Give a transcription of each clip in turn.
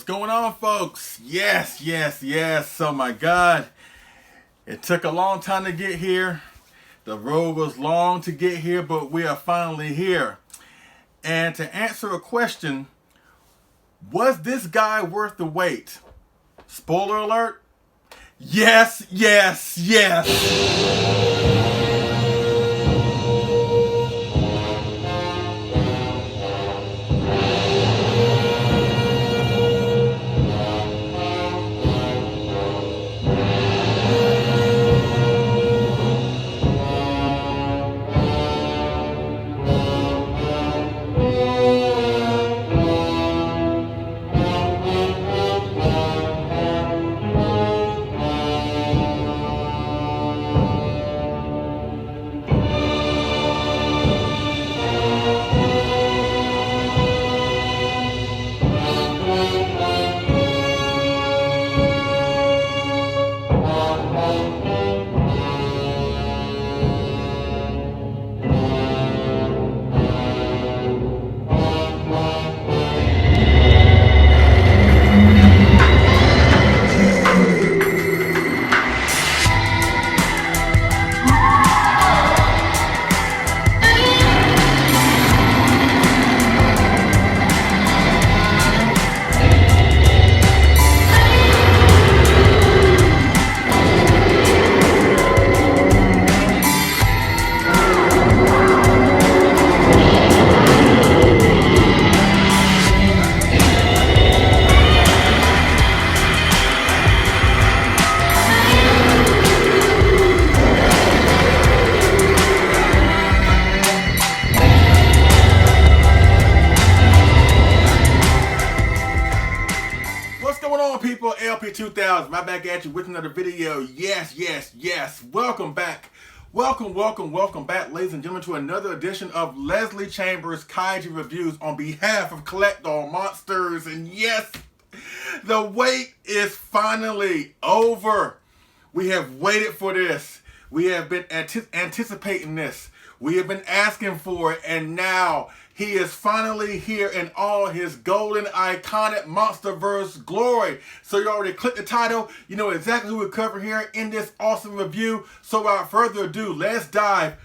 What's going on, folks? Yes. Oh my God. It took a long time to get here. The road was long to get here, but we are finally here. And to answer a question, was this guy worth the wait? Spoiler alert. Yes. What's going on, people? LP2000, right back at you with another video. Yes. Welcome back. Welcome back, ladies and gentlemen, to another edition of Leslie Chambers Kaiju Reviews on behalf of Collect All Monsters. And yes, the wait is finally over. We have waited for this. We have been anticipating this. We have been asking for it, and now he is finally here in all his golden, iconic Monsterverse glory. So you already clicked the title. You know exactly who we're covering here in this awesome review. So without further ado, let's dive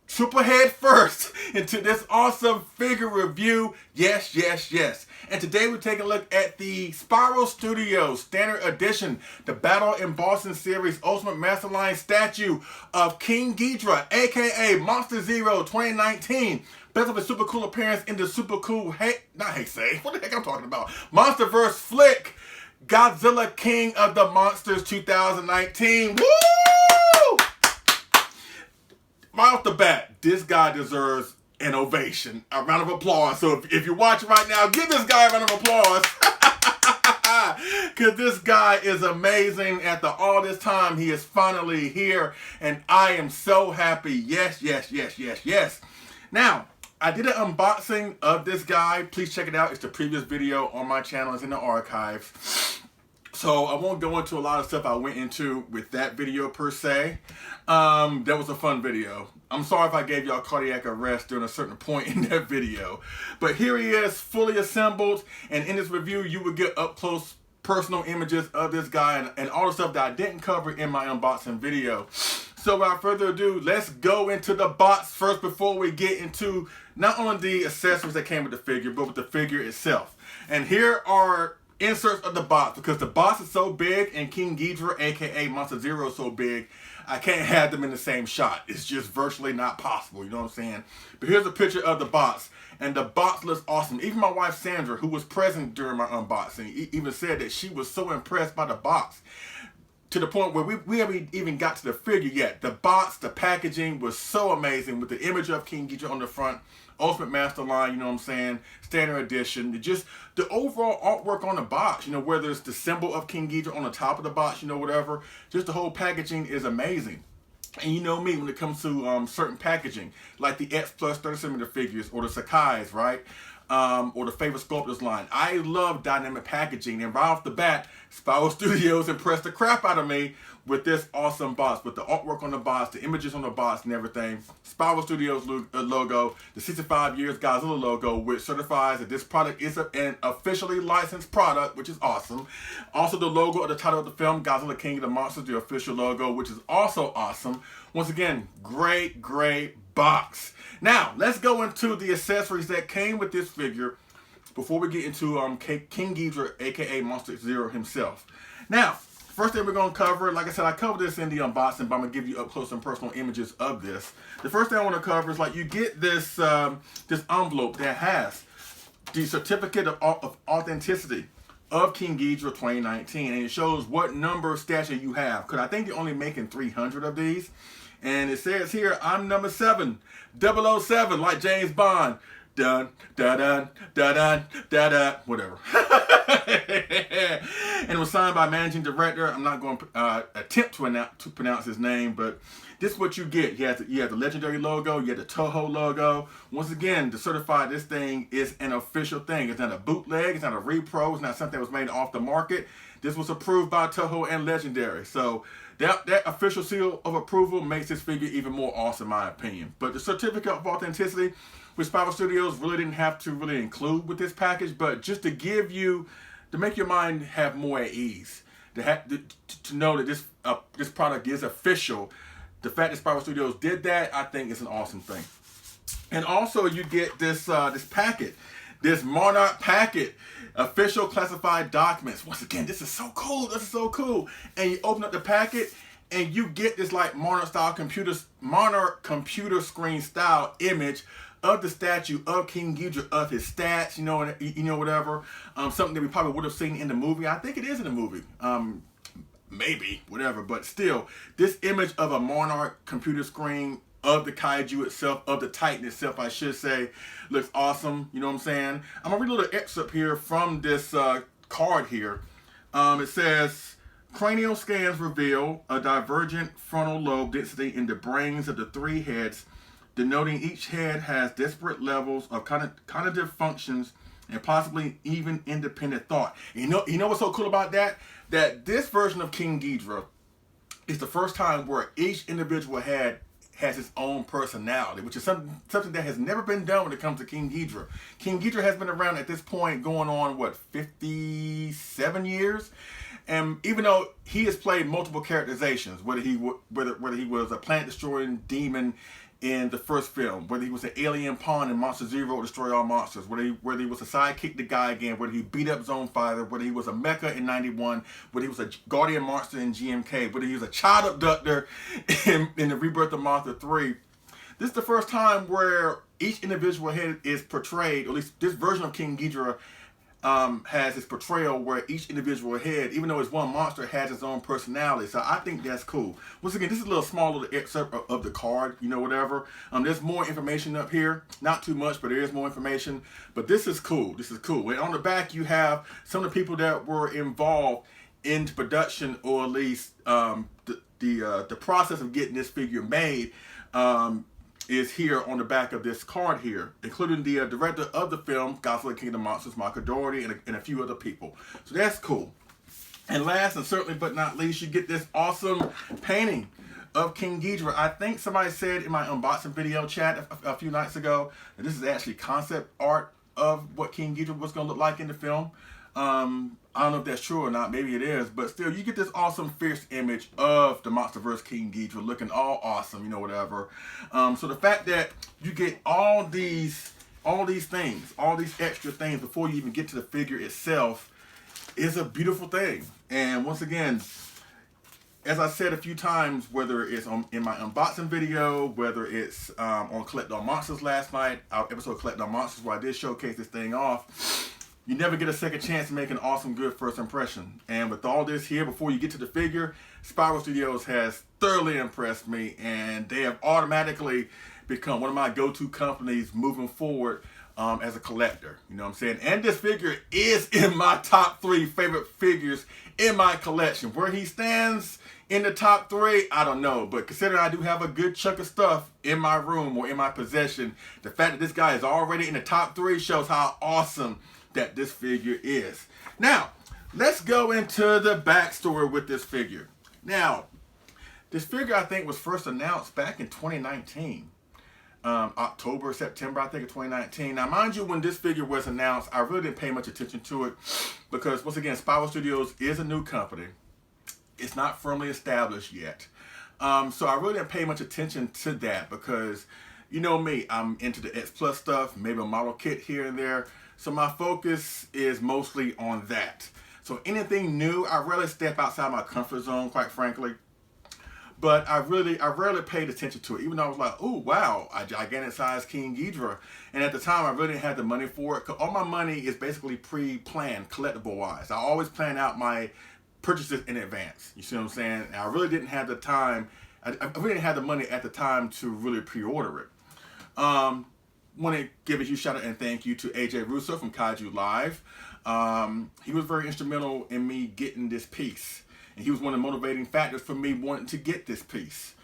triple head first into this awesome figure review. Yes. And today we're taking a look at the Spiral Studios Standard Edition, the Battle in Boston series Ultimate Masterline statue of King Ghidorah, aka Monster Zero 2019. Best of a super cool appearance in the super cool, what the heck I'm talking about? Monsterverse flick, Godzilla King of the Monsters 2019. Woo! Right off the bat, this guy deserves an ovation, a round of applause. So if you're watching right now, give this guy a round of applause. Because this guy is amazing. After all this time, he is finally here. And I am so happy. Yes. Now, I did an unboxing of this guy. Please check it out. It's the previous video on my channel. It's in the archives. So I won't go into a lot of stuff I went into with that video per se. That was a fun video. I'm sorry if I gave y'all cardiac arrest during a certain point in that video. But here he is, fully assembled. And in this review, you will get up close personal images of this guy and all the stuff that I didn't cover in my unboxing video. So without further ado, let's go into the box first before we get into not only the accessories that came with the figure, but with the figure itself. And here are inserts of the box, because the box is so big and King Ghidorah, aka Monster Zero, is so big, I can't have them in the same shot. It's just virtually not possible, you know what I'm saying? But here's a picture of the box, and the box looks awesome. Even my wife Sandra, who was present during my unboxing, even said that she was so impressed by the box, to the point where we haven't even got to the figure yet. The box, the packaging was so amazing, with the image of King Ghidorah on the front, Ultimate Masterline, you know what I'm saying, Standard Edition. Just the overall artwork on the box, you know, whether it's the symbol of King Ghidorah on the top of the box, you know, whatever. Just the whole packaging is amazing. And you know me when it comes to certain packaging, like the X Plus 30cm figures or the Sakai's, right? or the favorite sculptors line. I love dynamic packaging, and right off the bat, Spiral Studios impressed the crap out of me with this awesome box, with the artwork on the box, the images on the box and everything. Spiral Studios logo, the 65 Years Godzilla logo, which certifies that this product is an officially licensed product, which is awesome. Also the logo of the title of the film, Godzilla King of the Monsters, the official logo, which is also awesome. Once again, great, great box. Now, let's go into the accessories that came with this figure before we get into King Ghidorah, aka Monster Zero himself. Now, first thing we're going to cover, like I said, I covered this in the unboxing, but I'm going to give you up close and personal images of this. The first thing I want to cover is, like, you get this this envelope that has the certificate of authenticity of King Ghidorah 2019, and it shows what number statue you have, because I think they're only making 300 of these. And it says here, I'm number 7, 007, like James Bond. Dun, da dun, da dun, da da, whatever. And it was signed by managing director. I'm not going to attempt to pronounce his name, but this is what you get. You have the legendary logo, you have the Toho logo. Once again, to certify this thing is an official thing. It's not a bootleg, it's not a repro, it's not something that was made off the market. This was approved by Toho and Legendary. So that official seal of approval makes this figure even more awesome, in my opinion. But the certificate of authenticity, which Spiral Studios really didn't have to really include with this package, but just to give you, to make your mind have more at ease, to know that this product is official. The fact that Spiral Studios did that, I think, is an awesome thing. And also, you get this this packet, this Monarch packet, official classified documents. Once again, this is so cool. This is so cool. And you open up the packet, and you get this like Monarch computer screen style image of the statue of King Ghidorah, of his stats, you know, whatever. Something that we probably would have seen in the movie. I think it is in the movie. Maybe, whatever. But still, this image of a Monarch computer screen of the kaiju itself, of the Titan itself, I should say, looks awesome. You know what I'm saying? I'm going to read a little excerpt here from this card here. It says, cranial scans reveal a divergent frontal lobe density in the brains of the 3 heads, denoting each head has disparate levels of cognitive functions and possibly even independent thought. And you know what's so cool about that? That this version of King Ghidorah is the first time where each individual head has its own personality, which is something that has never been done when it comes to King Ghidorah. King Ghidorah has been around at this point going on, what, 57 years? And even though he has played multiple characterizations, whether he was a planet-destroying demon in the first film, whether he was an alien pawn in Monster Zero, Destroy All Monsters, whether he was a sidekick to Guy again, whether he beat up Zone Fighter, whether he was a mecha in 91, whether he was a guardian monster in GMK, whether he was a child abductor in the Rebirth of Monster 3. This is the first time where each individual head is portrayed, or at least this version of King Ghidorah has its portrayal where each individual head, even though it's one monster, has its own personality. So I think that's cool. Once again, this is a little small little excerpt of the card, you know, whatever. There's more information up here. Not too much, but there is more information. But this is cool. This is cool. And on the back, you have some of the people that were involved in production, or at least the process of getting this figure made. Is here on the back of this card here, including the director of the film, Godzilla King of the Monsters, Michael Dougherty, and a few other people. So that's cool. And last, and certainly but not least, you get this awesome painting of King Ghidorah. I think somebody said in my unboxing video chat a few nights ago that this is actually concept art of what King Ghidorah was going to look like in the film. I don't know if that's true or not. Maybe it is. But still, you get this awesome, fierce image of the Monsterverse King Ghidorah looking all awesome, you know, whatever. So the fact that you get all these things, all these extra things before you even get to the figure itself is a beautiful thing. And once again, as I said a few times, whether it's in my unboxing video, whether it's on Collect All Monsters last night, our episode of Collect All Monsters where I did showcase this thing off, you never get a second chance to make an awesome, good first impression. And with all this here, before you get to the figure, Spiral Studios has thoroughly impressed me, and they have automatically become one of my go-to companies moving forward as a collector. You know what I'm saying? And this figure is in my top 3 favorite figures in my collection. Where he stands in the top 3, I don't know. But considering I do have a good chunk of stuff in my room or in my possession, the fact that this guy is already in the top 3 shows how awesome that this figure is. Now, let's go into the backstory with this figure. Now, this figure I think was first announced back in 2019. October, September, I think, of 2019. Now, mind you, when this figure was announced, I really didn't pay much attention to it because, once again, Spiral Studios is a new company. It's not firmly established yet. So I really didn't pay much attention to that because, you know me, I'm into the X Plus stuff, maybe a model kit here and there. So my focus is mostly on that. So anything new, I rarely step outside my comfort zone, quite frankly. But I rarely paid attention to it, even though I was like, oh, wow, a gigantic size King Ghidorah. And at the time, I really didn't have the money for it. Cause all my money is basically pre-planned, collectible-wise. I always plan out my purchases in advance. You see what I'm saying? And I really didn't have the time, I really didn't have the money at the time to really pre-order it. Want to give a huge shout out and thank you to AJ Russo from Kaiju Live. He was very instrumental in me getting this piece. And he was one of the motivating factors for me wanting to get this piece.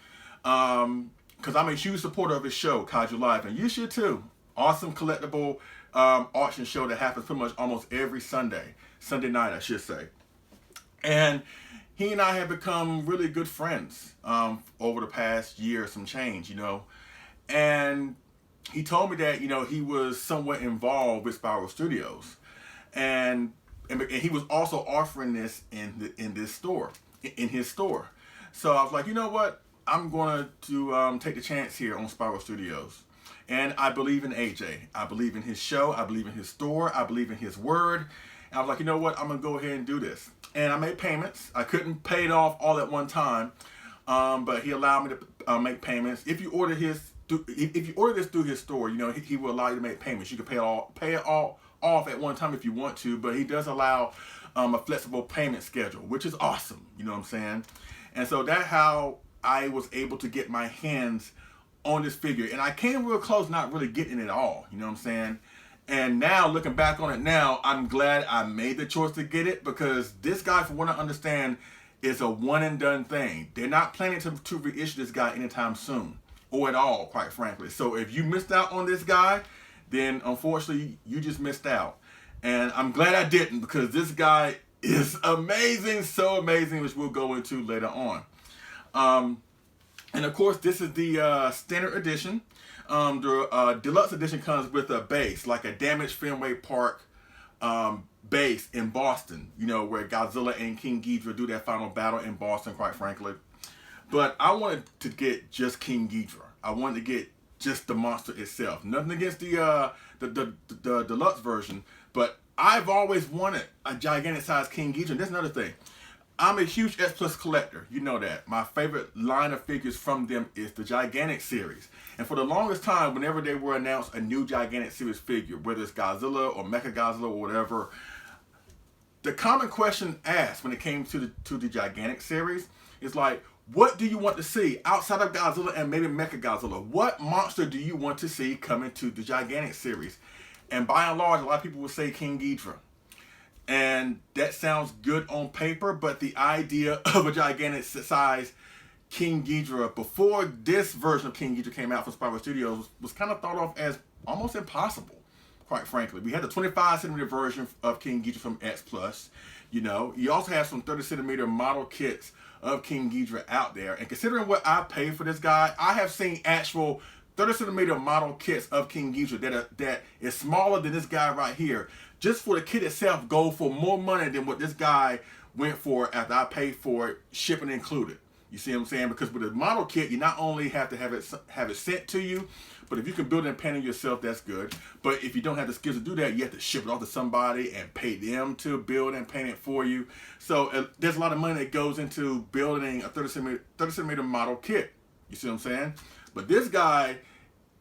Because I'm a huge supporter of his show, Kaiju Live, and you should too. Awesome collectible auction show that happens pretty much almost every Sunday. Sunday night, I should say. And he and I have become really good friends over the past year, some change, you know. And he told me that, you know, he was somewhat involved with Spiral Studios. And he was also offering this in his store. So I was like, you know what? I'm going to take the chance here on Spiral Studios. And I believe in AJ. I believe in his show. I believe in his store. I believe in his word. And I was like, you know what? I'm going to go ahead and do this. And I made payments. I couldn't pay it off all at one time. But he allowed me to make payments. If you order this through his store, you know, he will allow you to make payments. You can pay it all off at one time if you want to, but he does allow a flexible payment schedule, which is awesome. You know what I'm saying? And so that's how I was able to get my hands on this figure. And I came real close not really getting it all. You know what I'm saying? And now, looking back on it now, I'm glad I made the choice to get it because this guy, from what I understand, is a one and done thing. They're not planning to reissue this guy anytime soon or at all, quite frankly. So if you missed out on this guy, then unfortunately you just missed out. And I'm glad I didn't because this guy is amazing, so amazing, which we'll go into later on. And of course, this is the standard edition. The deluxe edition comes with a base, like a damaged Fenway Park base in Boston, you know, where Godzilla and King Ghidorah do their final battle in Boston, quite frankly. But I wanted to get just King Ghidorah. I wanted to get just the monster itself. Nothing against the deluxe version, but I've always wanted a gigantic size King Ghidorah. And that's another thing. I'm a huge X Plus collector. You know that. My favorite line of figures from them is the Gigantic series. And for the longest time, whenever they were announced a new Gigantic series figure, whether it's Godzilla or Mechagodzilla or whatever, the common question asked when it came to the Gigantic series is like, what do you want to see outside of Godzilla and maybe Mechagodzilla? What monster do you want to see coming to the Gigantic series? And by and large, a lot of people will say King Ghidorah. And that sounds good on paper, but the idea of a gigantic size King Ghidorah before this version of King Ghidorah came out from Spiral Studios was kind of thought of as almost impossible, quite frankly. We had the 25cm version of King Ghidorah from X Plus. You know, you also have some 30cm model kits of King Ghidorah out there. And considering what I paid for this guy, I have seen actual 30cm model kits of King Ghidorah that is smaller than this guy right here. Just for the kit itself, go for more money than what this guy went for after I paid for it, shipping included. You see what I'm saying? Because with a model kit, you not only have to have it sent to you, but if you can build it and paint it yourself, that's good. But if you don't have the skills to do that, you have to ship it off to somebody and pay them to build and paint it for you. So there's a lot of money that goes into building a 30cm model kit. You see what I'm saying? But this guy,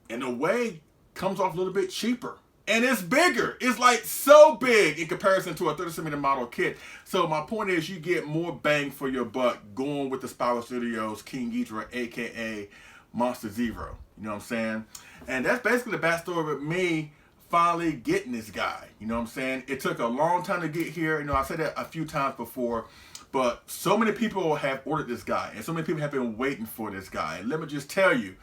in a way, comes off a little bit cheaper. And it's bigger. It's like so big in comparison to a 30cm model kit. So my point is you get more bang for your buck going with the Spiral Studios King Ghidorah, aka Monster Zero. You know what I'm saying? And that's basically the backstory with me finally getting this guy. You know what I'm saying? It took a long time to get here. You know, I've said that a few times before, but so many people have ordered this guy, and so many people have been waiting for this guy. And let me just tell you,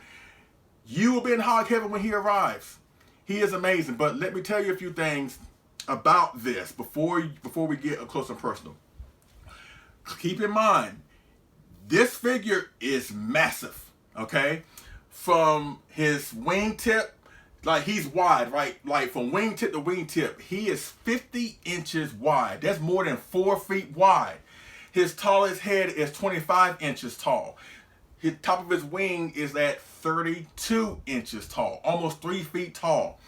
you will be in hog heaven when he arrives. He is amazing. But let me tell you a few things about this before we get up close and personal. Keep in mind, this figure is massive, okay? From his wingtip, like he's wide, right? Like from wingtip to wingtip, he is 50 inches wide. That's more than 4 feet wide. His tallest head is 25 inches tall. The top of his wing is at 32 inches tall, almost 3 feet tall.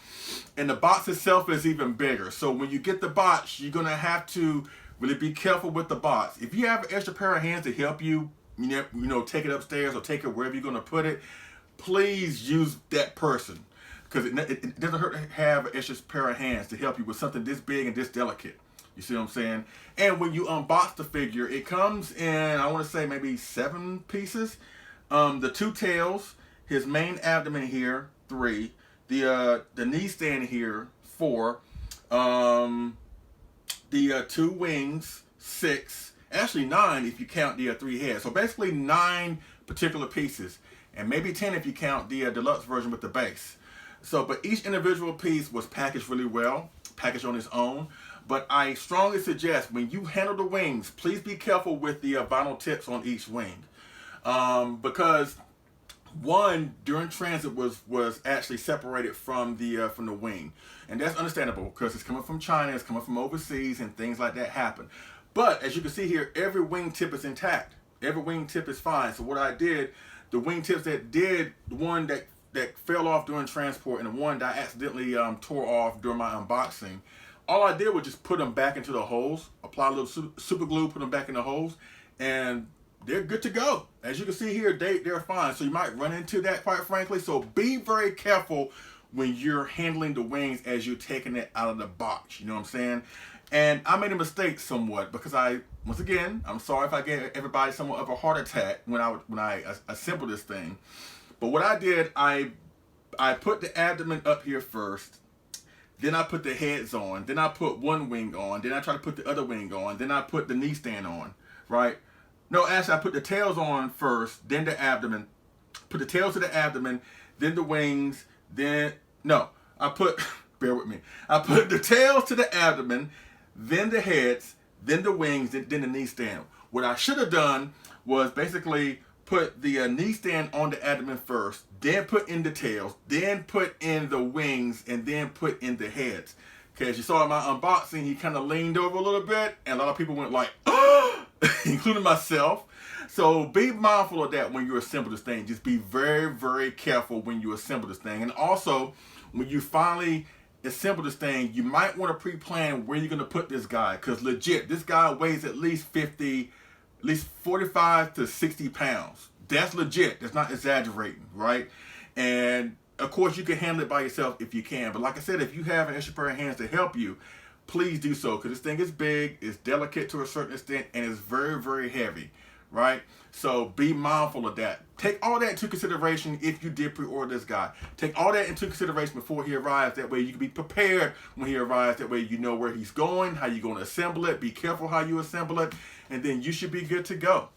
And the box itself is even bigger. So when you get the box, you're going to have to really be careful with the box. If you have an extra pair of hands to help you, you know, take it upstairs or take it wherever you're going to put it, please use that person. Because it doesn't hurt to have an extra pair of hands to help you with something this big and this delicate. You see what I'm saying? And when you unbox the figure, it comes in, I want to say maybe 7 pieces. The 2 tails, his main abdomen here, 3. The knee stand here, 4. The 2 wings, 6. Actually 9 if you count the 3 heads. So basically 9 particular pieces, and maybe 10 if you count the deluxe version with the base. So, but each individual piece was packaged really well, packaged on its own. But I strongly suggest when you handle the wings, please be careful with the vinyl tips on each wing, because one during transit was actually separated from the wing, and that's understandable because it's coming from China, it's coming from overseas, and things like that happen. But as you can see here, every wing tip is intact. Every wing tip is fine. So what I did, the wing tips that did, the one that fell off during transport and the one that I accidentally tore off during my unboxing, all I did was just put them back into the holes, apply a little super glue, put them back in the holes, and they're good to go. As you can see here, they're fine. So you might run into that, quite frankly. So be very careful when you're handling the wings as you're taking it out of the box. You know what I'm saying? And I made a mistake somewhat because once again, I'm sorry if I gave everybody somewhat of a heart attack when I assembled this thing. But what I did, I put the abdomen up here first. Then I put the heads on. Then I put one wing on. Then I try to put the other wing on. Then I put the knee stand on, right? No, actually, I put the tails on first, then the abdomen. Put the tails to the abdomen, then the wings, bear with me. I put the tails to the abdomen, then the heads, then the wings, then the knee stand. What I should have done was basically put the knee stand on the abdomen first, then put in the tails, then put in the wings, and then put in the heads. Okay, as you saw in my unboxing, he kind of leaned over a little bit, and a lot of people went like, oh, including myself. So be mindful of that when you assemble this thing. Just be very, very careful when you assemble this thing. And also, when you finally assemble this thing, you might want to pre-plan where you're going to put this guy. Because legit, this guy weighs at least 45 to 60 pounds. That's legit. That's not exaggerating, right? And of course, you can handle it by yourself if you can. But like I said, if you have an extra pair of hands to help you, please do so. Because this thing is big, it's delicate to a certain extent, and it's very, very heavy, right? So be mindful of that. Take all that into consideration if you did pre-order this guy. Take all that into consideration before he arrives. That way you can be prepared when he arrives. That way you know where he's going, how you're going to assemble it. Be careful how you assemble it. And then you should be good to go.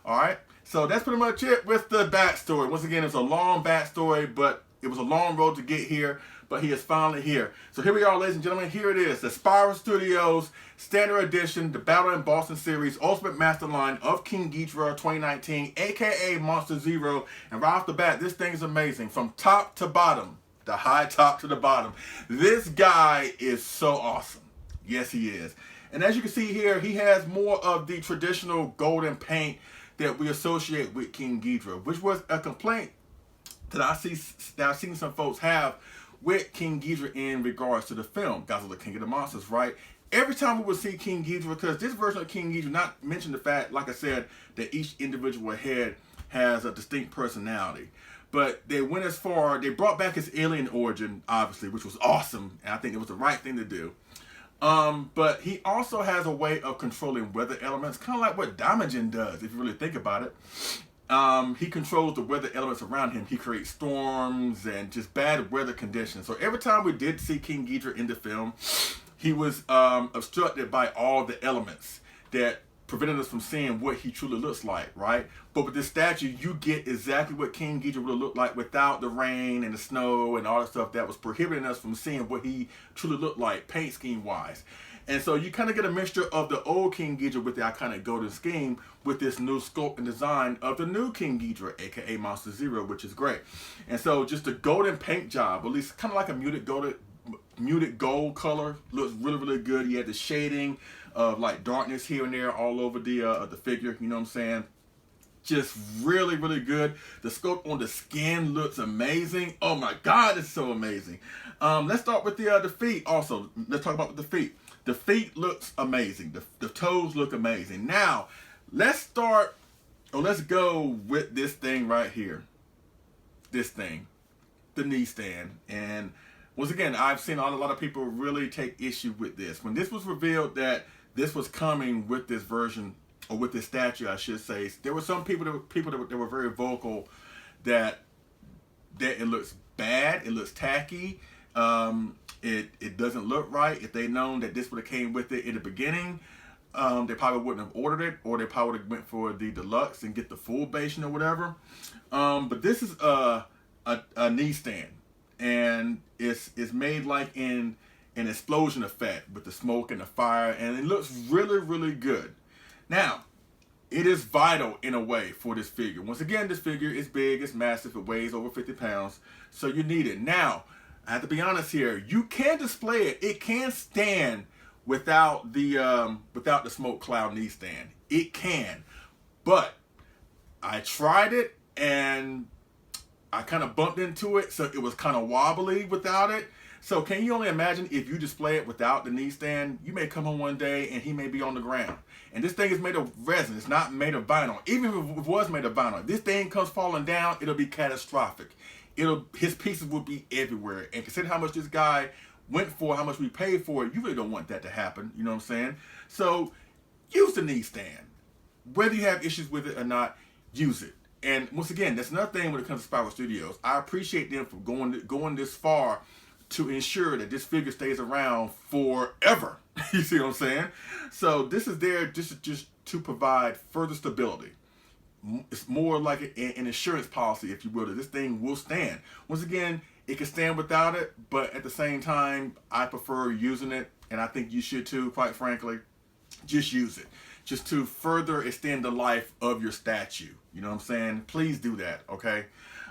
All right? So that's pretty much it with the backstory. Once again, it's a long backstory, but it was a long road to get here. But he is finally here. So here we are, ladies and gentlemen. Here it is. The Spiral Studios Standard Edition, the Battle in Boston Series, Ultimate Masterline of King Ghidorah 2019, a.k.a. Monster Zero. And right off the bat, this thing is amazing. From top to bottom, the high top to the bottom. This guy is so awesome. Yes, he is. And as you can see here, he has more of the traditional golden paint that we associate with King Ghidorah, which was a complaint that I've seen some folks have with King Ghidorah in regards to the film Godzilla, King of the Monsters, right? Every time we would see King Ghidorah, because this version of King Ghidorah, not mention the fact, like I said, that each individual head has a distinct personality. But they went as far, they brought back his alien origin, obviously, which was awesome, and I think it was the right thing to do. But he also has a way of controlling weather elements, kind of like what Daimajin does, if you really think about it. He controls the weather elements around him. He creates storms and just bad weather conditions. So every time we did see King Ghidorah in the film, he was obstructed by all the elements that prevented us from seeing what he truly looks like, right? But with this statue, you get exactly what King Ghidorah would look like without the rain and the snow and all the stuff that was prohibiting us from seeing what he truly looked like, paint scheme wise. And so you kind of get a mixture of the old King Ghidorah with the iconic golden scheme with this new sculpt and design of the new King Ghidorah, aka Monster Zero, which is great. And so just the golden paint job, at least kind of like a muted gold color, looks really, really good. He had the shading of like darkness here and there all over the figure, you know what I'm saying? Just really, really good. The sculpt on the skin looks amazing. Oh my God, it's so amazing. Let's start with the feet also. Let's talk about the feet. The feet looks amazing. The toes look amazing. Now, let's go with this thing right here. This thing, the knee stand. And once again, I've seen a lot of people really take issue with this. When this was revealed that this was coming with this version, or with this statue, I should say, there were some people that were very vocal that it looks bad, it looks tacky, it doesn't look right. If they'd known that this would have came with it in the beginning, they probably wouldn't have ordered it, or they probably would have went for the deluxe and get the full bastion or whatever. But this is a knee stand, and it's made like in an explosion effect with the smoke and the fire, and it looks really, really good. Now, it is vital in a way for this figure. Once again, this figure is big, it's massive, it weighs over 50 pounds, so you need it. Now, I have to be honest here, you can display it. It can stand without the smoke cloud knee stand. It can, but I tried it and I kind of bumped into it, so it was kind of wobbly without it. So can you only imagine if you display it without the knee stand? You may come home one day and he may be on the ground. And this thing is made of resin. It's not made of vinyl. Even if it was made of vinyl, if this thing comes falling down, it'll be catastrophic. His pieces will be everywhere. And consider how much this guy went for, how much we paid for it, you really don't want that to happen. You know what I'm saying? So use the knee stand. Whether you have issues with it or not, use it. And once again, that's another thing when it comes to Spiral Studios. I appreciate them for going this far to ensure that this figure stays around forever. You see what I'm saying? So this is there just to provide further stability. It's more like an insurance policy, if you will, that this thing will stand. Once again, it can stand without it, but at the same time, I prefer using it, and I think you should too, quite frankly. Just use it. Just to further extend the life of your statue. You know what I'm saying? Please do that, okay?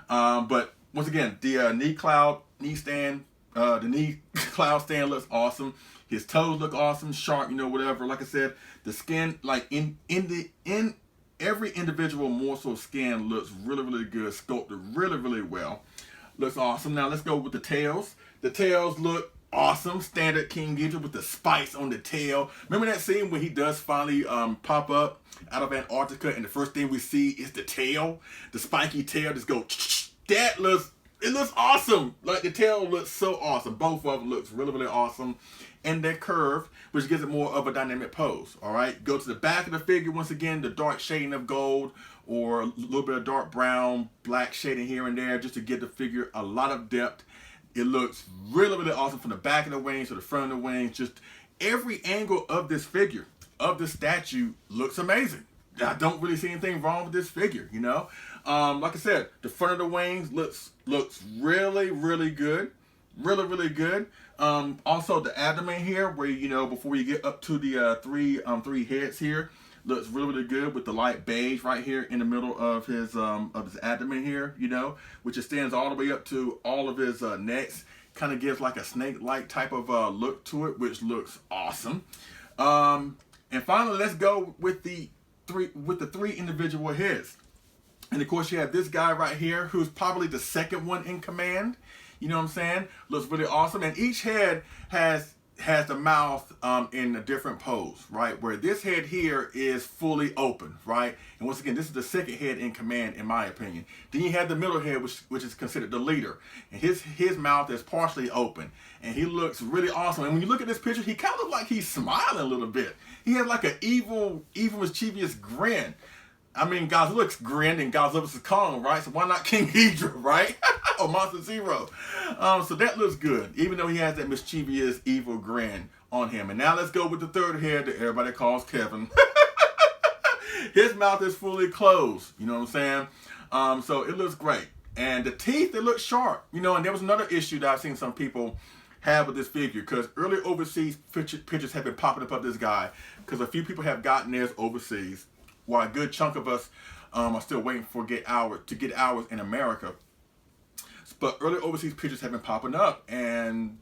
But once again, the knee stand, the knee cloud stand looks awesome. His toes look awesome, sharp, you know, whatever. Like I said, the skin, like in every individual morsel of skin looks really, really good, sculpted really, really well. Looks awesome. Now let's go with the tails. The tails look awesome. Standard King Ghidorah with the spikes on the tail. Remember that scene when he does finally pop up out of Antarctica, and the first thing we see is the tail, the spiky tail just go. It looks awesome. Like the tail looks so awesome. Both of them looks really, really awesome. And they're curved, which gives it more of a dynamic pose. All right. Go to the back of the figure. Once again, the dark shading of gold or a little bit of dark brown, black shading here and there, just to give the figure a lot of depth. It looks really, really awesome from the back of the wings to the front of the wings. Just every angle of this figure, of the statue, looks amazing. I don't really see anything wrong with this figure, you know. Like I said, the front of the wings looks really, really good. Really, really good. Also the abdomen here, where, you know, before you get up to the three heads here, looks really, really good with the light beige right here in the middle of his abdomen here, you know, which extends all the way up to all of his necks. Kind of gives like a snake-like type of look to it, which looks awesome. And finally, let's go with the three individual heads. And of course, you have this guy right here, who's probably the second one in command. You know what I'm saying? Looks really awesome. And each head has the mouth in a different pose, right? Where this head here is fully open, right? And once again, this is the second head in command, in my opinion. Then you have the middle head, which is considered the leader. And his mouth is partially open. And he looks really awesome. And when you look at this picture, he kind of looks like he's smiling a little bit. He has like an evil, mischievous grin. I mean, Godzilla grinned and Godzilla vs. Kong, right? So why not King Ghidorah, right? Or Monster Zero. So that looks good, even though he has that mischievous, evil grin on him. And now let's go with the third head that everybody calls Kevin. His mouth is fully closed, you know what I'm saying? So it looks great. And the teeth, they look sharp, you know, and there was another issue that I've seen some people have with this figure, because early overseas pictures have been popping up of this guy, because a few people have gotten theirs overseas, while a good chunk of us are still waiting to get ours in America. But early overseas pictures have been popping up, and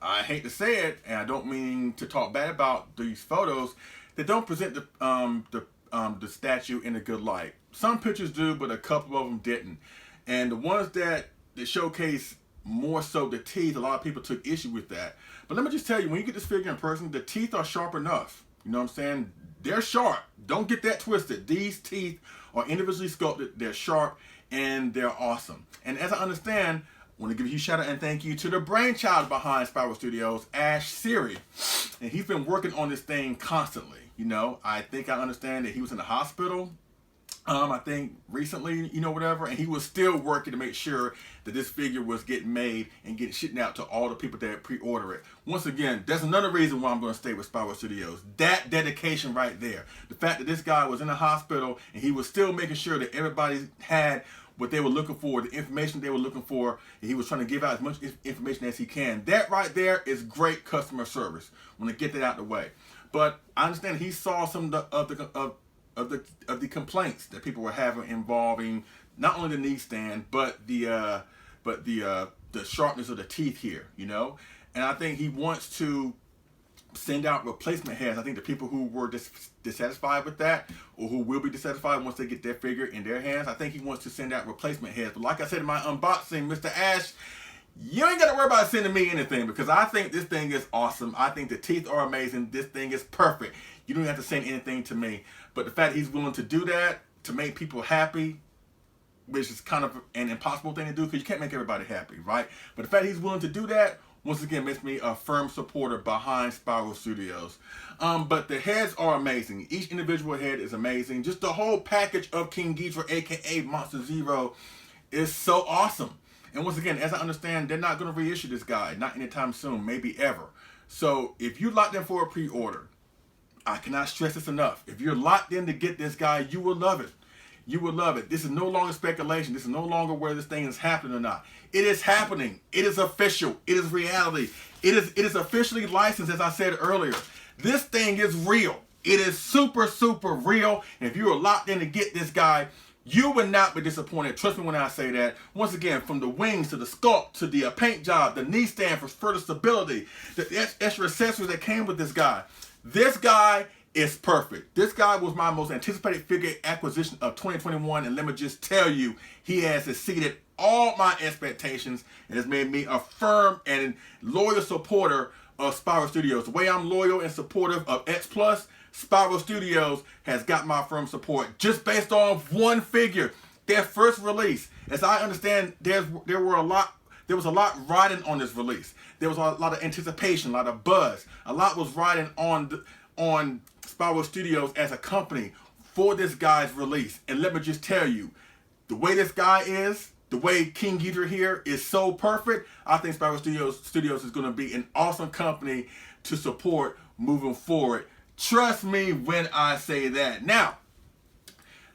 I hate to say it, and I don't mean to talk bad about these photos, they don't present the statue in a good light. Some pictures do, but a couple of them didn't. And the ones that showcase more so the teeth, a lot of people took issue with that. But let me just tell you, when you get this figure in person, the teeth are sharp enough. You know what I'm saying? They're sharp. Don't get that twisted. These teeth are individually sculpted. They're sharp and they're awesome. And as I understand, I want to give a huge shout out and thank you to the brainchild behind Spiral Studios, Ash Siri. And he's been working on this thing constantly. You know, I think I understand that he was in the hospital, I think recently, you know, whatever, and he was still working to make sure that this figure was getting made and getting shipped out to all the people that pre-order it. Once again, that's another reason why I'm going to stay with Spiral Studios. That dedication right there. The fact that this guy was in the hospital and he was still making sure that everybody had what they were looking for, the information they were looking for, and he was trying to give out as much information as he can. That right there is great customer service. I want to get that out of the way. But I understand he saw some of the complaints that people were having involving not only the knee stand, but the sharpness of the teeth here, you know. And I think he wants to send out replacement heads. I think the people who were dissatisfied with that, or who will be dissatisfied once they get their figure in their hands, I think he wants to send out replacement heads. But like I said in my unboxing, Mr. Ash, you ain't got to worry about sending me anything, because I think this thing is awesome. I think the teeth are amazing. This thing is perfect. You don't have to send anything to me. But the fact he's willing to do that to make people happy, which is kind of an impossible thing to do, because you can't make everybody happy, right? But the fact he's willing to do that, once again, makes me a firm supporter behind Spiral Studios. But the heads are amazing. Each individual head is amazing. Just the whole package of King Ghidorah, aka Monster Zero, is so awesome. And once again, as I understand, they're not going to reissue this guy, not anytime soon, maybe ever. So if you locked in for a pre-order, I cannot stress this enough. If you're locked in to get this guy, you will love it. You will love it. This is no longer speculation. This is no longer where this thing is happening or not. It is happening. It is official. It is reality. It is officially licensed, as I said earlier. This thing is real. It is super, super real. And if you are locked in to get this guy, you will not be disappointed. Trust me when I say that. Once again, from the wings to the sculpt to the paint job, the knee stand for further stability, the extra accessories that came with this guy. This guy is perfect. This guy was my most anticipated figure acquisition of 2021, and let me just tell you, he has exceeded all my expectations and has made me a firm and loyal supporter of Spiral Studios. The way I'm loyal and supportive of X Plus, Spiral Studios has got my firm support just based on one figure. Their first release, as I understand, there was a lot riding on this release. There was a lot of anticipation, a lot of buzz. A lot was riding on Spiral Studios as a company for this guy's release. And let me just tell you, the way this guy is, the way King Ghidorah here is so perfect, I think Spiral Studios is going to be an awesome company to support moving forward. Trust me when I say that. Now,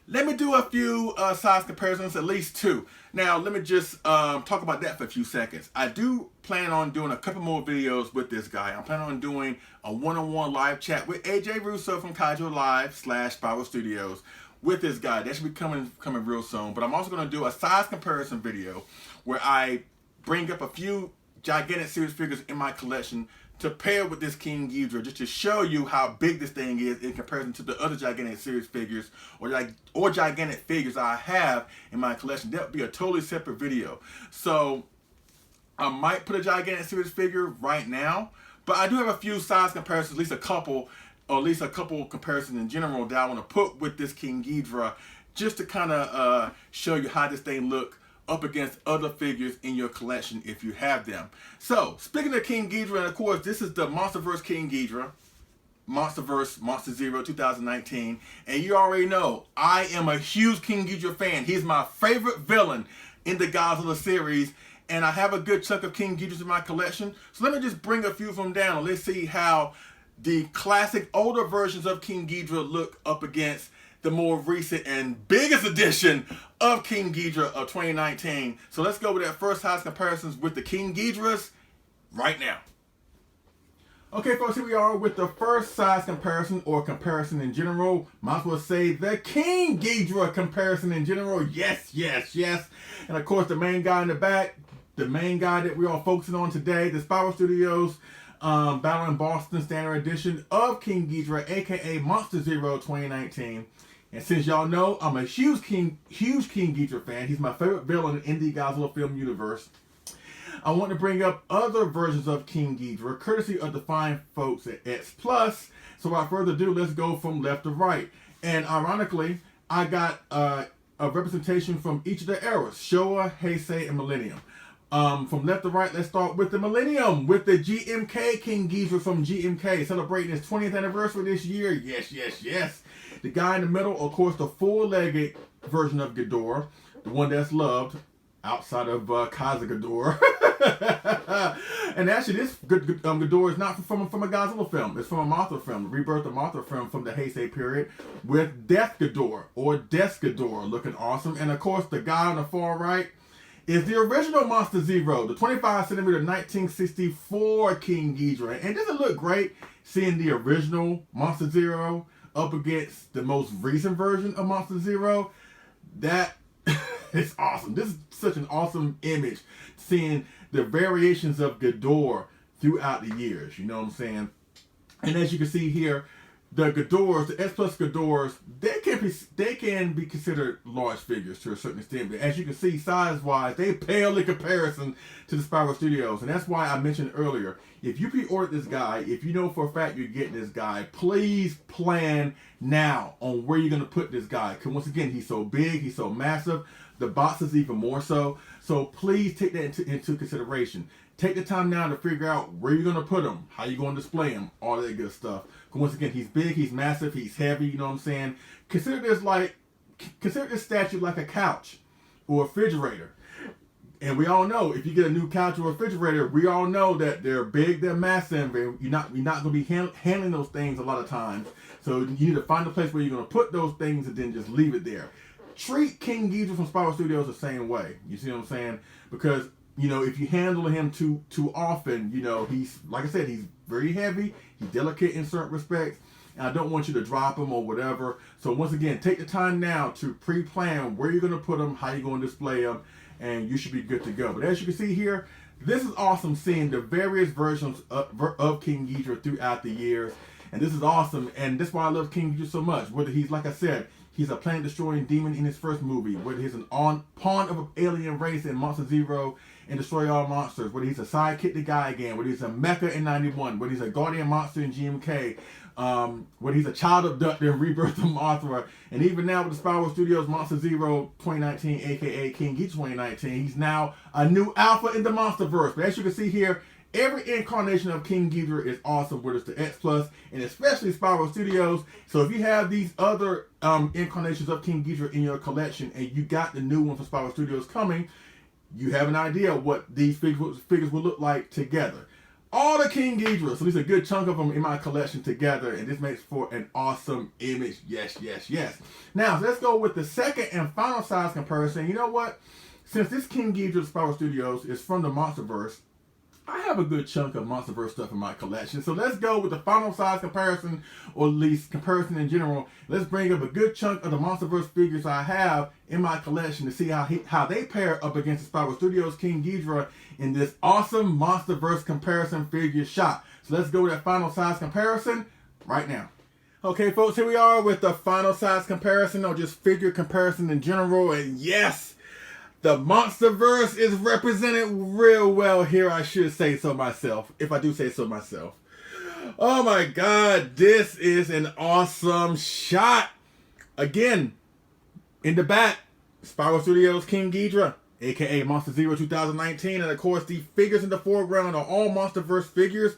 let me do a few size comparisons, at least two. Now, let me just talk about that for a few seconds. I do plan on doing a couple more videos with this guy. I'm planning on doing a one-on-one live chat with AJ Russo from Kaiju Live / Spiral Studios with this guy. That should be coming real soon. But I'm also going to do a size comparison video where I bring up a few gigantic series figures in my collection to pair with this King Ghidorah, just to show you how big this thing is in comparison to the other gigantic series figures or gigantic figures I have in my collection. That would be a totally separate video. So I might put a gigantic series figure right now, but I do have a few size comparisons, at least a couple comparisons in general that I want to put with this King Ghidorah, just to kind of show you how this thing looks up against other figures in your collection if you have them. So, speaking of King Ghidorah, and of course, this is the Monsterverse King Ghidorah. Monsterverse Monster Zero 2019, and you already know I am a huge King Ghidorah fan. He's my favorite villain in the Godzilla series, and I have a good chunk of King Ghidorahs in my collection. So let me just bring a few of them down. Let's see how the classic older versions of King Ghidorah look up against the more recent and biggest edition of King Ghidorah of 2019. So let's go with that first size comparisons with the King Ghidorahs right now. Okay, folks, here we are with the first size comparison, or comparison in general. Might as well say the King Ghidorah comparison in general. Yes, yes, yes. And of course, the main guy in the back, the main guy that we are focusing on today, the Spiral Studios Battle in Boston Standard Edition of King Ghidorah, aka Monster Zero 2019. And since y'all know, I'm a huge King Ghidorah fan. He's my favorite villain in the Godzilla film universe. I want to bring up other versions of King Ghidorah, courtesy of the fine folks at X Plus. So without further ado, let's go from left to right. And ironically, I got a representation from each of the eras: Showa, Heisei, and Millennium. From left to right, let's start with the Millennium, with the GMK King Ghidorah from GMK, celebrating his 20th anniversary this year. Yes, yes, yes. The guy in the middle, of course, the four-legged version of Ghidorah, the one that's loved, outside of Kaiser Ghidorah. And actually, this Ghidorah is not from a Godzilla film. It's from a Mothra film, the Rebirth of Mothra film from the Heisei period, with Death Ghidorah, or Death Ghidorah, looking awesome. And of course, the guy on the far right is the original Monster Zero, the 25 centimeter 1964 King Ghidorah. And doesn't it look great seeing the original Monster Zero up against the most recent version of Monster Zero? That is awesome. This is such an awesome image, seeing the variations of Ghidorah throughout the years. You know what I'm saying? And as you can see here, the Ghidorahs, the S Plus Ghidorahs, they can be considered large figures to a certain extent. But as you can see, size-wise, they pale in comparison to the Spiral Studios. And that's why I mentioned earlier, if you pre-ordered this guy, if you know for a fact you're getting this guy, please plan now on where you're going to put this guy. Because once again, he's so big, he's so massive. The box is even more so. So please take that into consideration. Take the time now to figure out where you're going to put him, how you're going to display him, all that good stuff. Because once again, he's big, he's massive, he's heavy, you know what I'm saying? Consider this statue like a couch or a refrigerator. And we all know, if you get a new couch or refrigerator, we all know that they're big, they're massive, and you're not going to be handling those things a lot of times. So you need to find a place where you're going to put those things and then just leave it there. Treat King Ghidorah from Spiral Studios the same way. You see what I'm saying? Because, you know, if you handle him too often, you know, he's, like I said, he's very heavy, he's delicate in certain respects, and I don't want you to drop him or whatever. So once again, take the time now to pre-plan where you're going to put him, how you're going to display him, and you should be good to go. But as you can see here, this is awesome seeing the various versions of King Ghidorah throughout the years. And this is awesome, and that's why I love King Ghidorah so much. Whether he's, like I said, he's a planet-destroying demon in his first movie, whether he's an pawn of an alien race in Monster Zero and Destroy All Monsters, whether he's a sidekick to Guy again, whether he's a mecha in 91, whether he's a guardian monster in GMK, whether he's a child abductor in Rebirth of Mothra, and even now with the Spiral Studios Monster Zero 2019, aka King Ghidorah 2019, he's now a new alpha in the Monsterverse. But as you can see here, every incarnation of King Ghidorah is awesome, whether it's the X Plus and especially Spiral Studios. So if you have these other incarnations of King Ghidorah in your collection and you got the new one from Spiral Studios coming, you have an idea what these figures will look like together. All the King Ghidorah, so there's a good chunk of them in my collection together, and this makes for an awesome image. Yes, yes, yes. Now, so let's go with the second and final size comparison. You know what? Since this King Ghidorah Spiral Studios is from the Monsterverse, I have a good chunk of Monsterverse stuff in my collection. So let's go with the final size comparison, or at least comparison in general. Let's bring up a good chunk of the Monsterverse figures I have in my collection to see how they pair up against the Spiral Studios King Ghidorah in this awesome Monsterverse comparison figure shot. So let's go with that final size comparison right now. Okay, folks, here we are with the final size comparison, or just figure comparison in general. And yes, the Monsterverse is represented real well here, I should say so myself, if I do say so myself. Oh my God, this is an awesome shot. Again, in the back, Spiral Studios King Ghidorah, aka Monster Zero 2019, and of course the figures in the foreground are all Monsterverse figures.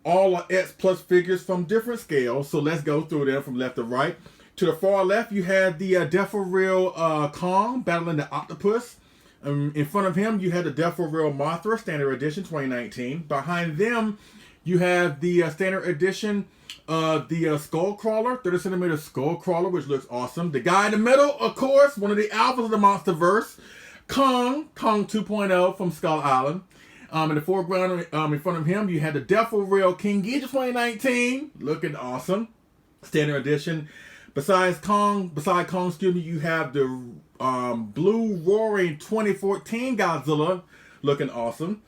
All are X Plus figures from different scales, so let's go through them from left to right. To the far left, you have the Death for Real Kong battling the octopus. In front of him, you have the Death for Real Mothra Standard Edition 2019. Behind them, you have the Standard Edition of the Skull Crawler, 30 centimeter Skull Crawler, which looks awesome. The guy in the middle, of course, one of the alphas of the Monsterverse, Kong 2.0 from Skull Island. In the foreground, in front of him, you had the Death for Real King Ghidorah 2019, looking awesome, Standard Edition. Beside Kong, you have the Blue Roaring 2014 Godzilla, looking awesome.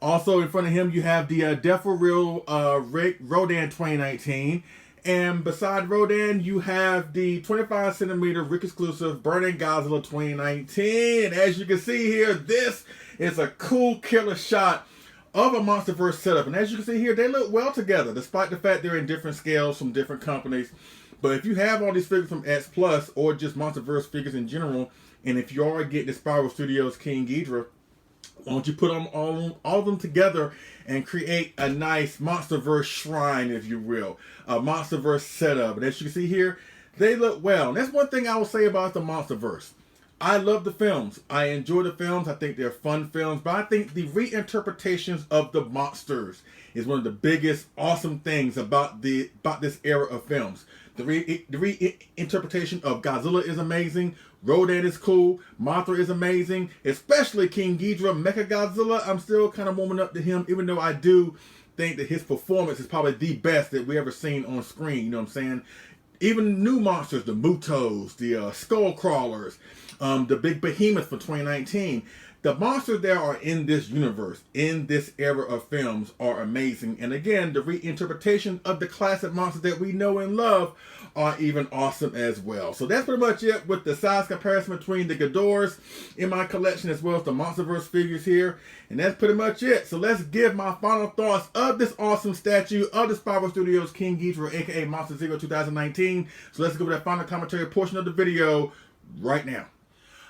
Also in front of him, you have the Death for Real Rodan 2019. And beside Rodan, you have the 25 centimeter Rick exclusive Burning Godzilla 2019. As you can see here, this is a cool killer shot of a Monsterverse setup. And as you can see here, they look well together, despite the fact they're in different scales from different companies. But if you have all these figures from X Plus or just Monsterverse figures in general, and if you are getting the Spiral Studios King Ghidorah, why don't you put them all of them together and create a nice Monsterverse shrine, if you will, a Monsterverse setup. And as you can see here, they look well. And that's one thing I will say about the Monsterverse. I love the films. I enjoy the films. I think they're fun films. But I think the reinterpretations of the monsters is one of the biggest awesome things about this era of films. The reinterpretation of Godzilla is amazing. Rodan is cool. Mothra is amazing. Especially King Ghidorah, Mechagodzilla. I'm still kind of warming up to him, even though I do think that his performance is probably the best that we ever seen on screen. You know what I'm saying? Even new monsters, the Mutos, the Skull Crawlers, the big behemoth for 2019. The monsters that are in this universe, in this era of films, are amazing. And again, the reinterpretation of the classic monsters that we know and love are even awesome as well. So that's pretty much it with the size comparison between the Ghidorahs in my collection as well as the Monsterverse figures here. And that's pretty much it. So let's give my final thoughts of this awesome statue of the Spiral Studios King Ghidorah, aka Monster Zero 2019. So let's go with that final commentary portion of the video right now.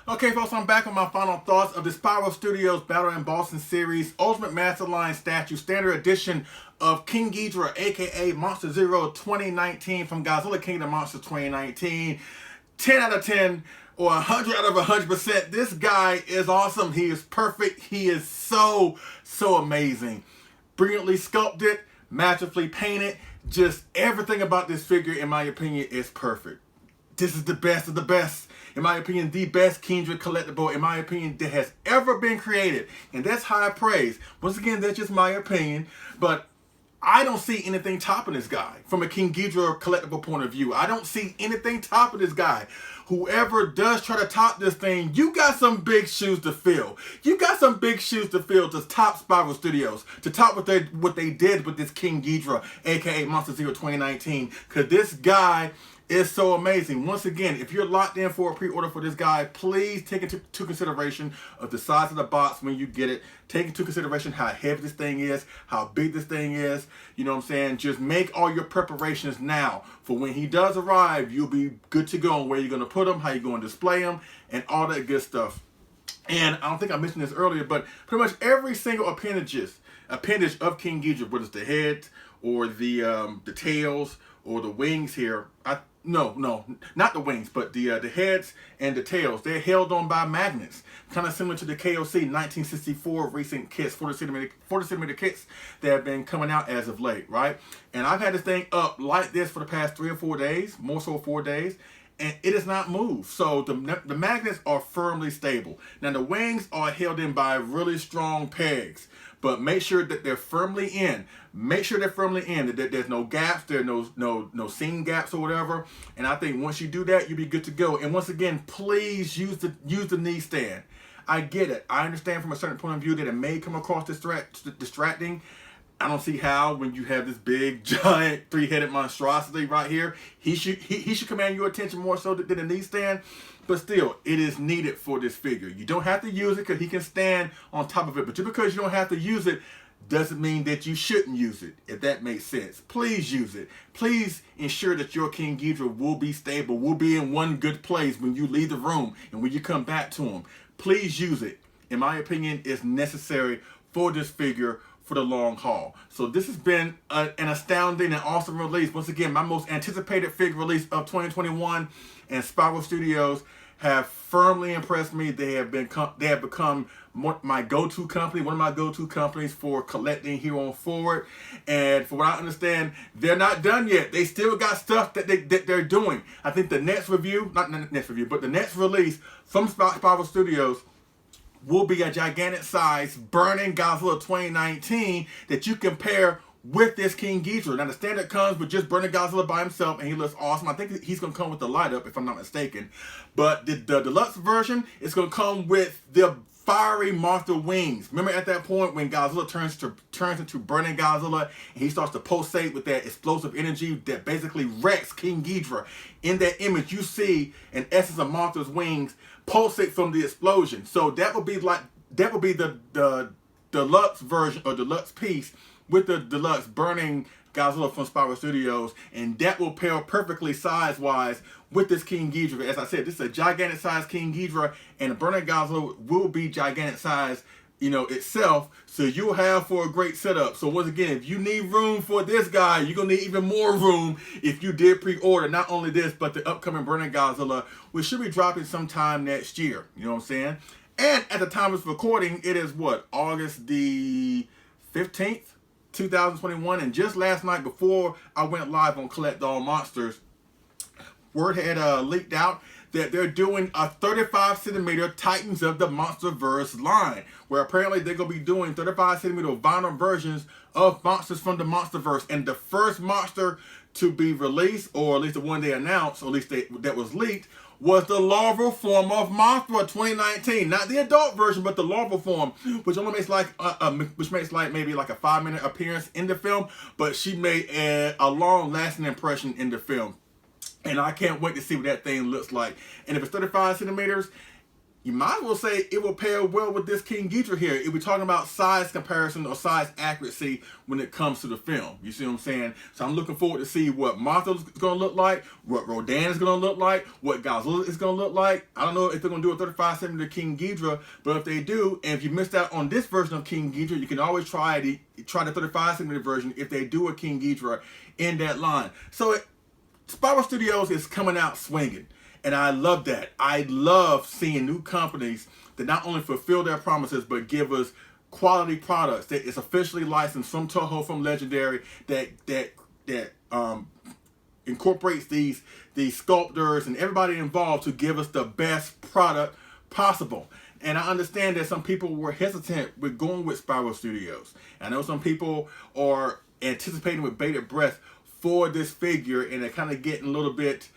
Okay, folks, I'm back with my final thoughts of the Spiral Studios Battle in Boston series Ultimate Masterline Statue Standard Edition of King Ghidorah, aka Monster Zero 2019 from Godzilla Kingdom Monsters 2019. 10 out of 10 or 100 out of 100%. This guy is awesome. He is perfect. He is so amazing. Brilliantly sculpted, masterfully painted. Just everything about this figure, in my opinion, is perfect. This is the best of the best. In my opinion, the best King Ghidorah collectible, in my opinion, that has ever been created. And that's high praise. Once again, that's just my opinion. But I don't see anything topping this guy from a King Ghidorah collectible point of view. I don't see anything topping this guy. Whoever does try to top this thing, you got some big shoes to fill. You got some big shoes to fill to top Spiral Studios, to top what they did with this King Ghidorah, aka Monster Zero 2019. Because this guy is so amazing. Once again, if you're locked in for a pre-order for this guy, please take into consideration of the size of the box when you get it. Take into consideration how heavy this thing is, how big this thing is. You know what I'm saying? Just make all your preparations now. For when he does arrive, you'll be good to go on where you're going to put him, how you're going to display him, and all that good stuff. And I don't think I mentioned this earlier, but pretty much every single appendage of King Ghidorah, whether it's the head or the tails or the wings here, no, not the wings, but the heads and the tails. They're held on by magnets, kind of similar to the KOC 1964 recent kits, 40 centimeter kits that have been coming out as of late, right? And I've had this thing up like this for the past 3 or 4 days, more so 4 days, and it has not moved. So the magnets are firmly stable. Now the wings are held in by really strong pegs, but make sure that they're firmly in. Make sure they're firmly in, that there's no gaps, there's no seam gaps or whatever. And I think once you do that, you'll be good to go. And once again, please use the knee stand. I get it. I understand from a certain point of view that it may come across distracting. I don't see how, when you have this big, giant, 3-headed monstrosity right here, he should command your attention more so than a knee stand. But still, it is needed for this figure. You don't have to use it because he can stand on top of it. But just because you don't have to use it doesn't mean that you shouldn't use it, if that makes sense. Please use it. Please ensure that your King Ghidorah will be stable, will be in one good place when you leave the room and when you come back to him. Please use it. In my opinion, it's necessary for this figure for the long haul. So this has been an astounding and awesome release. Once again, my most anticipated figure release of 2021, and Spiral Studios have firmly impressed me. They have become my go-to company, one of my go-to companies for collecting here on forward. And from what I understand, they're not done yet. They still got stuff that they're doing. I think the next review, not the next review, but the next release from Spiral Studios will be a gigantic size burning Godzilla 2019 that you compare with this King Ghidorah. Now the standard comes with just burning Godzilla by himself, and he looks awesome. I think he's going to come with the light up, if I'm not mistaken. But the deluxe version is going to come with the fiery monster wings. Remember at that point when Godzilla turns into burning Godzilla, and he starts to pulsate with that explosive energy that basically wrecks King Ghidorah. In that image, you see an essence of monster's wings pulsate from the explosion. So that would be the deluxe version or deluxe piece with the deluxe burning Godzilla from Spiral Studios, and that will pair perfectly size-wise with this King Ghidorah. As I said, this is a gigantic size King Ghidorah, and the burning Godzilla will be gigantic size, itself. So you'll have for a great setup. So once again, if you need room for this guy, you're gonna need even more room if you did pre-order not only this, but the upcoming burning Godzilla, which should be dropping sometime next year. You know what I'm saying? And at the time of this recording, it is what, August the 15th? 2021, and just last night before I went live on Collect All Monsters, word had leaked out that they're doing a 35 centimeter Titans of the Monsterverse line, where apparently they're going to be doing 35 centimeter vinyl versions of monsters from the Monsterverse. And the first monster to be released, or at least the one they announced, or at least that was leaked, was the larval form of Mothra 2019. Not the adult version, but the larval form, which only makes like maybe like a 5-minute appearance in the film, but she made a long-lasting impression in the film. And I can't wait to see what that thing looks like. And if it's 35 centimeters, you might as well say it will pair well with this King Ghidorah here. If we're talking about size comparison or size accuracy when it comes to the film. You see what I'm saying? So I'm looking forward to see what Mothra's going to look like, what Rodan is going to look like, what Godzilla is going to look like. I don't know if they're going to do a 35 centimeter King Ghidorah, but if they do, and if you missed out on this version of King Ghidorah, you can always try the 35 centimeter version if they do a King Ghidorah in that line. So Spiral Studios is coming out swinging. And I love that. I love seeing new companies that not only fulfill their promises, but give us quality products that is officially licensed from Toho, from Legendary, that incorporates these sculptors and everybody involved to give us the best product possible. And I understand that some people were hesitant with going with Spiral Studios. I know some people are anticipating with bated breath for this figure, and they're kind of getting a little bit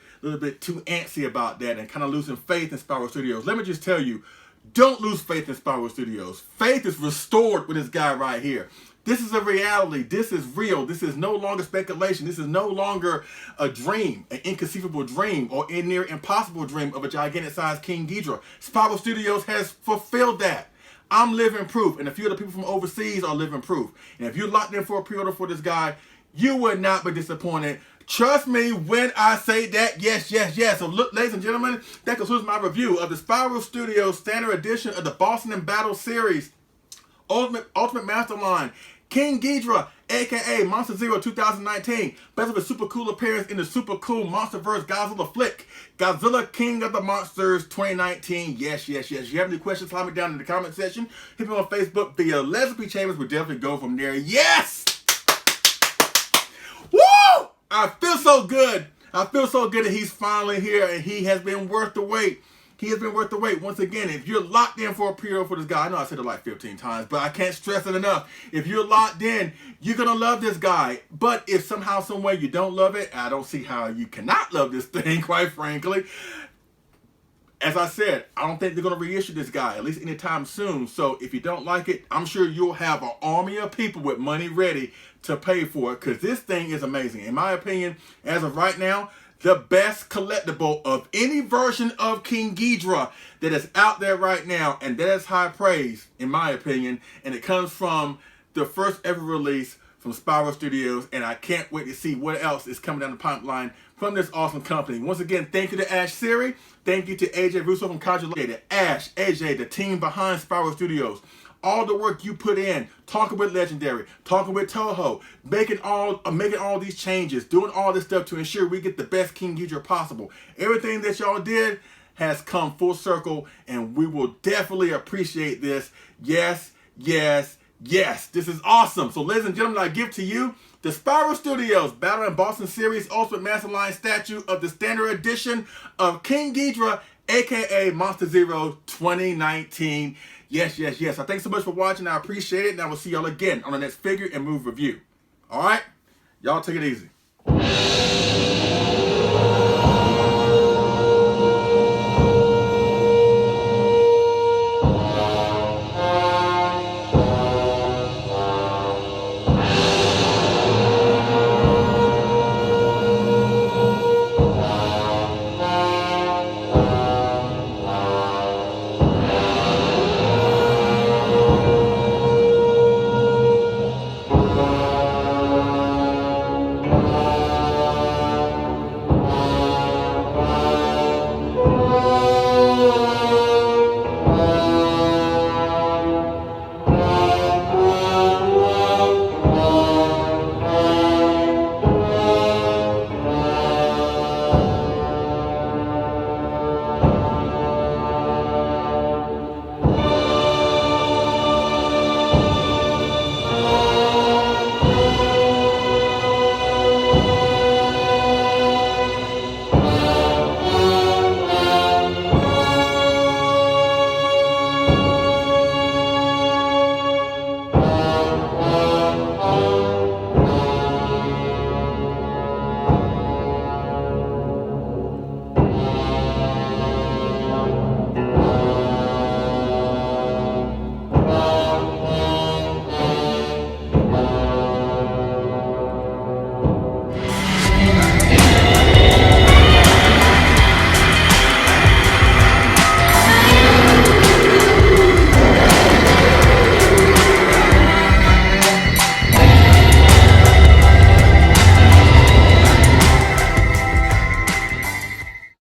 too antsy about that and kind of losing faith in Spiral Studios. Let me just tell you, don't lose faith in Spiral Studios. Faith is restored with this guy right here. This is a reality. This is real. This is no longer speculation. This is no longer a dream, an inconceivable dream, or a near impossible dream of a gigantic sized King Ghidorah. Spiral Studios has fulfilled that. I'm living proof, and a few other people from overseas are living proof. And if you're locked in for a pre-order for this guy, you would not be disappointed. Trust me when I say that, yes, yes, yes. So look, ladies and gentlemen, that concludes my review of the Spiral Studios Standard Edition of the Masterline Battle series, Ultimate Masterline, King Ghidorah, aka Monster Zero 2019, best of a super cool appearance in the super cool Monsterverse Godzilla flick, Godzilla King of the Monsters 2019. Yes, yes, yes. If you have any questions, slide me down in the comment section. Hit me on Facebook via Leslie Chambers. We'll definitely go from there. Yes! Woo! I feel so good. I feel so good that he's finally here, and he has been worth the wait. He has been worth the wait. Once again, if you're locked in for a pre-order for this guy, I know I said it like 15 times, but I can't stress it enough. If you're locked in, you're going to love this guy. But if somehow, some way you don't love it, I don't see how you cannot love this thing, quite frankly. As I said, I don't think they're going to reissue this guy, at least anytime soon. So if you don't like it, I'm sure you'll have an army of people with money ready to pay for it, because this thing is amazing. In my opinion, as of right now, the best collectible of any version of King Ghidorah that is out there right now, and that is high praise, in my opinion, and it comes from the first ever release from Spiral Studios, and I can't wait to see what else is coming down the pipeline from this awesome company. Once again, thank you to Ash Siri, thank you to AJ Russo from Kaiju, to Ash, AJ, the team behind Spiral Studios. all the work you put in, talking with Legendary, talking with Toho, making all these changes, doing all this stuff to ensure we get the best King Ghidorah possible. Everything that y'all did has come full circle, and we will definitely appreciate this. Yes, yes, yes. This is awesome. So ladies and gentlemen, I give to you the Spiral Studios Battle in Boston Series Ultimate Masterline statue of the standard edition of King Ghidorah, aka Monster Zero 2019. Yes, yes, yes. Thanks so much for watching. I appreciate it, and I will see y'all again on the next figure and move review. All right? Y'all take it easy.